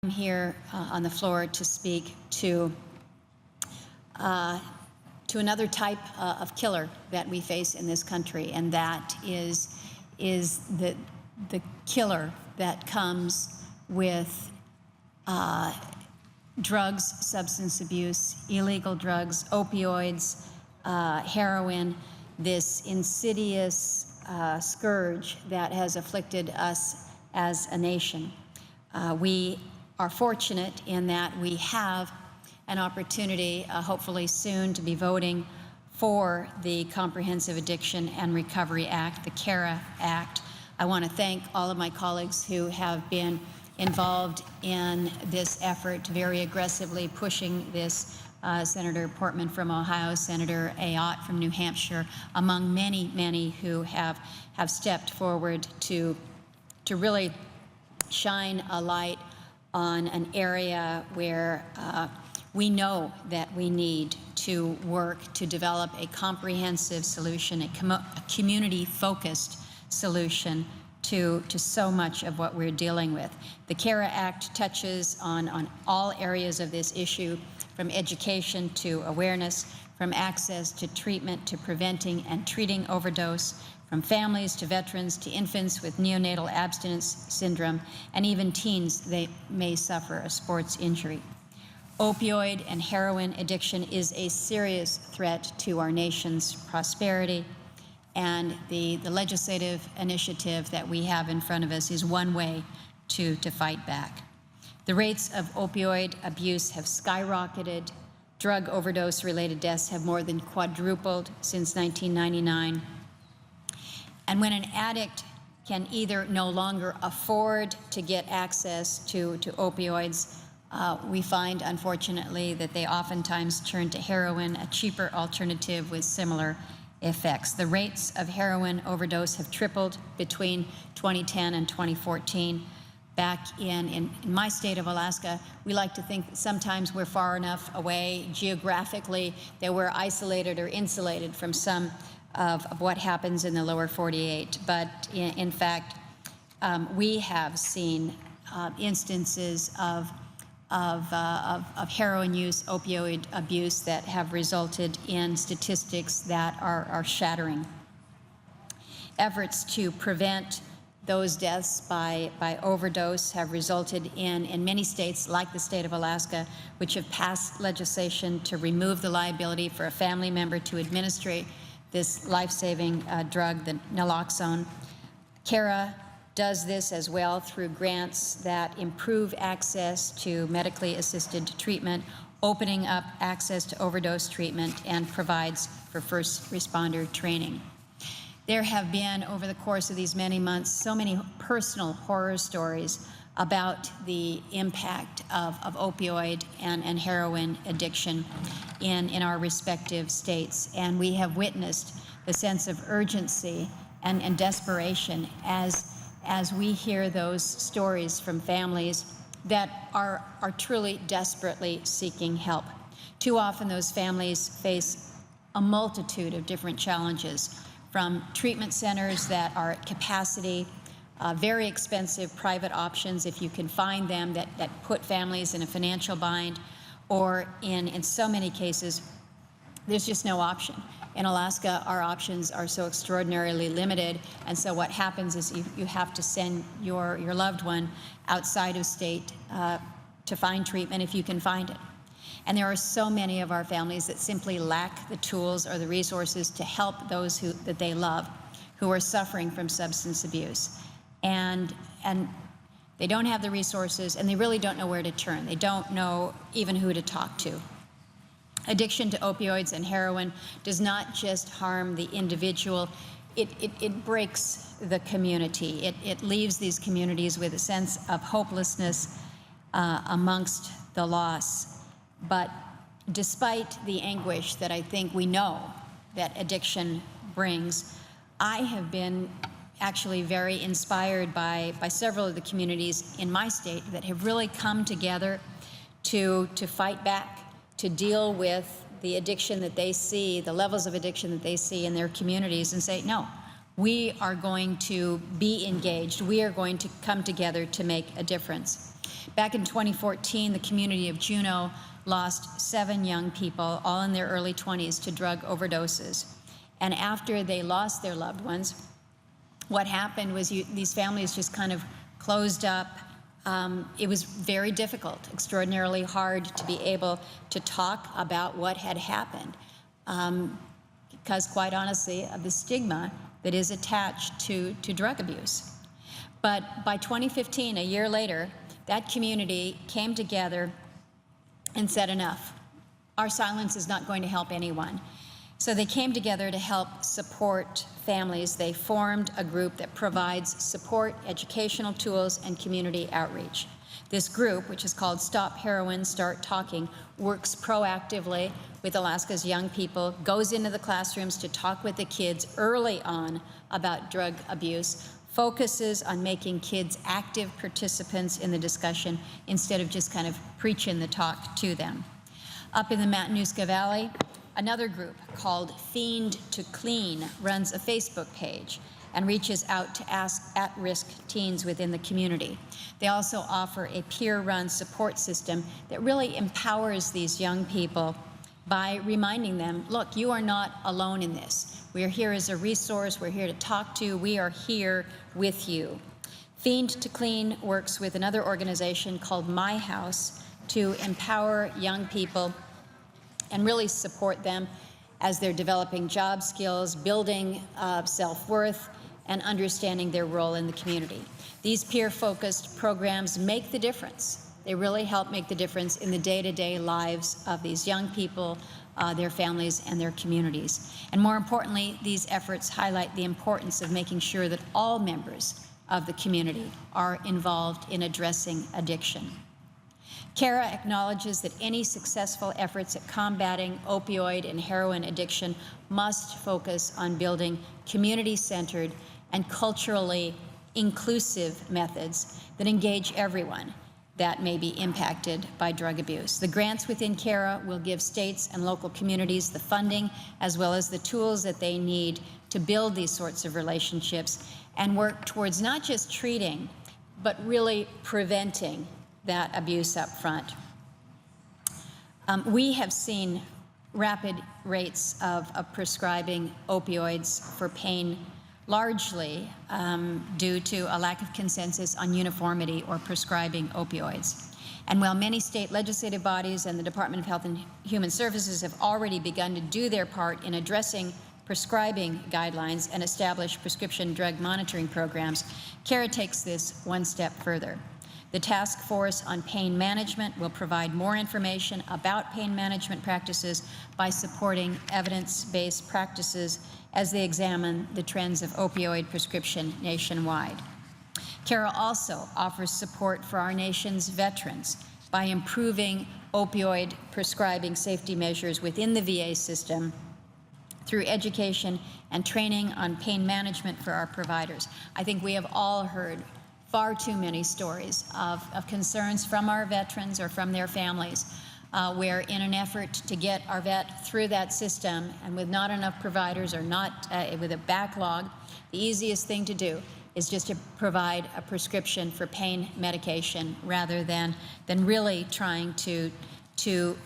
I'm here on the floor to speak to another type of killer that we face in this country, and that is the killer that comes with drugs, substance abuse, illegal drugs, opioids, heroin, this insidious scourge that has afflicted us as a nation. We are fortunate in that we have an opportunity, hopefully soon, to be voting for the Comprehensive Addiction and Recovery Act, the CARA Act. I want to thank all of my colleagues who have been involved in this effort, very aggressively pushing this. Senator Portman from Ohio, Senator Ayotte from New Hampshire, among many, many who have stepped forward to really shine a light on an area where we know that we need to work to develop a comprehensive solution, a community-focused solution to so much of what we're dealing with. The CARA Act touches on all areas of this issue, from education to awareness, from access to treatment to preventing and treating overdose, from families to veterans to infants with neonatal abstinence syndrome, and even teens that may suffer a sports injury. Opioid and heroin addiction is a serious threat to our nation's prosperity, and the legislative initiative that we have in front of us is one way to fight back. The rates of opioid abuse have skyrocketed. Drug overdose-related deaths have more than quadrupled since 1999. And when an addict can either no longer afford to get access to opioids, we find, unfortunately, that they oftentimes turn to heroin, a cheaper alternative with similar effects. The rates of heroin overdose have tripled between 2010 and 2014. Back in my state of Alaska, we like to think that sometimes we're far enough away geographically that we're isolated or insulated from some of what happens in the lower 48. But in fact, we have seen instances of heroin use, opioid abuse that have resulted in statistics that are shattering. Efforts to prevent those deaths by overdose have resulted in many states, like the state of Alaska, which have passed legislation to remove the liability for a family member to administer this life-saving drug, the naloxone. CARA does this as well through grants that improve access to medically assisted treatment, opening up access to overdose treatment, and provides for first responder training. There have been, over the course of these many months, so many personal horror stories about the impact of opioid and heroin addiction in our respective states. And we have witnessed the sense of urgency and desperation as we hear those stories from families that are truly desperately seeking help. Too often those families face a multitude of different challenges, from treatment centers that are at capacity, very expensive private options, if you can find them, that put families in a financial bind, or in so many cases, there's just no option. In Alaska, our options are so extraordinarily limited, and so what happens is you have to send your loved one outside of state to find treatment if you can find it. And there are so many of our families that simply lack the tools or the resources to help those that they love who are suffering from substance abuse. And they don't have the resources, and they really don't know where to turn. They don't know even who to talk to. Addiction to opioids and heroin does not just harm the individual, it breaks the community. It leaves these communities with a sense of hopelessness amongst the loss. But despite the anguish that I think we know that addiction brings, I have been actually very inspired by several of the communities in my state that have really come together to fight back, to deal with the addiction that they see, the levels of addiction that they see in their communities, and say, no, we are going to be engaged. We are going to come together to make a difference. Back in 2014, the community of Juneau lost 7 young people, all in their early 20s, to drug overdoses. And after they lost their loved ones, what happened was these families just kind of closed up. It was very difficult, extraordinarily hard to be able to talk about what had happened, because quite honestly, of the stigma that is attached to drug abuse. But by 2015, a year later, that community came together and said, enough. Our silence is not going to help anyone. So they came together to help support families. They formed a group that provides support, educational tools, and community outreach. This group, which is called Stop Heroin, Start Talking, works proactively with Alaska's young people, goes into the classrooms to talk with the kids early on about drug abuse, focuses on making kids active participants in the discussion instead of just kind of preaching the talk to them. Up in the Matanuska Valley, another group called Fiend to Clean runs a Facebook page and reaches out to at-risk teens within the community. They also offer a peer-run support system that really empowers these young people by reminding them, look, you are not alone in this. We are here as a resource. We're here to talk to. We are here with you. Fiend to Clean works with another organization called My House to empower young people and really support them as they're developing job skills, building self-worth, and understanding their role in the community. These peer-focused programs make the difference. They really help make the difference in the day-to-day lives of these young people, their families, and their communities. And more importantly, these efforts highlight the importance of making sure that all members of the community are involved in addressing addiction. CARA acknowledges that any successful efforts at combating opioid and heroin addiction must focus on building community-centered and culturally inclusive methods that engage everyone that may be impacted by drug abuse. The grants within CARA will give states and local communities the funding as well as the tools that they need to build these sorts of relationships and work towards not just treating, but really preventing that abuse up front. We have seen rapid rates of prescribing opioids for pain, largely due to a lack of consensus on uniformity or prescribing opioids. And while many state legislative bodies and the Department of Health and Human Services have already begun to do their part in addressing prescribing guidelines and establish prescription drug monitoring programs, CARA takes this one step further. The Task Force on Pain Management will provide more information about pain management practices by supporting evidence-based practices as they examine the trends of opioid prescription nationwide. CARA also offers support for our nation's veterans by improving opioid prescribing safety measures within the VA system through education and training on pain management for our providers. I think we have all heard far too many stories of concerns from our veterans or from their families where in an effort to get our vet through that system and with not enough providers or not with a backlog, the easiest thing to do is just to provide a prescription for pain medication rather than really trying to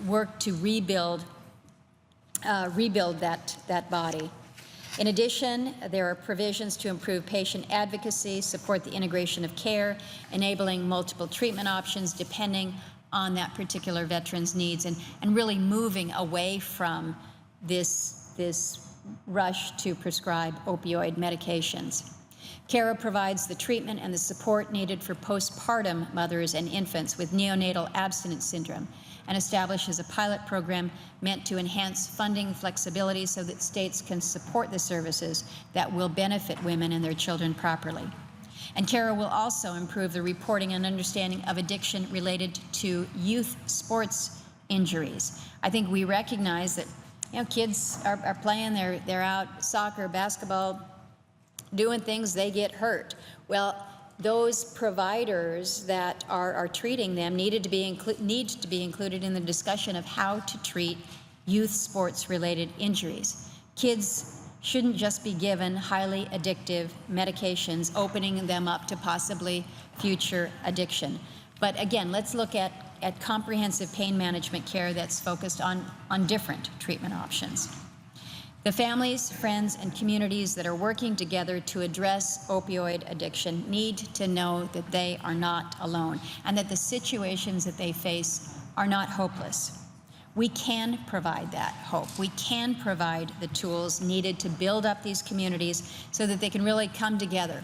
work to rebuild that body. In addition, there are provisions to improve patient advocacy, support the integration of care, enabling multiple treatment options depending on that particular veteran's needs, and really moving away from this rush to prescribe opioid medications. CARA provides the treatment and the support needed for postpartum mothers and infants with neonatal abstinence syndrome, and establishes a pilot program meant to enhance funding flexibility so that states can support the services that will benefit women and their children properly. And CARA will also improve the reporting and understanding of addiction related to youth sports injuries. I think we recognize that kids are playing, they're out soccer, basketball, doing things, they get hurt. Well, those providers that are treating them need to be included in the discussion of how to treat youth sports-related injuries. Kids shouldn't just be given highly addictive medications, opening them up to possibly future addiction. But again, let's look at comprehensive pain management care that's focused on different treatment options. The families, friends, and communities that are working together to address opioid addiction need to know that they are not alone and that the situations that they face are not hopeless. We can provide that hope. We can provide the tools needed to build up these communities so that they can really come together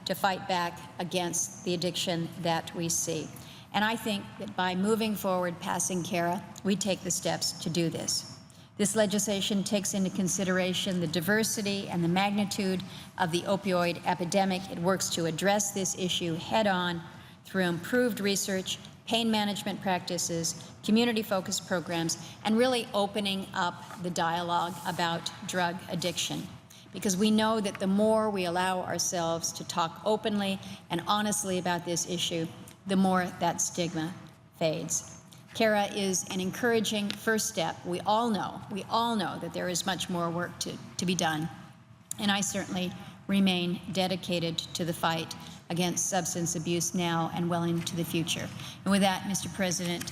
to fight back against the addiction that we see. And I think that by moving forward, passing CARA, we take the steps to do this. This legislation takes into consideration the diversity and the magnitude of the opioid epidemic. It works to address this issue head-on through improved research, pain management practices, community-focused programs, and really opening up the dialogue about drug addiction. Because we know that the more we allow ourselves to talk openly and honestly about this issue, the more that stigma fades. CARA is an encouraging first step. We all know that there is much more work to be done. And I certainly remain dedicated to the fight against substance abuse now and well into the future. And with that, Mr. President,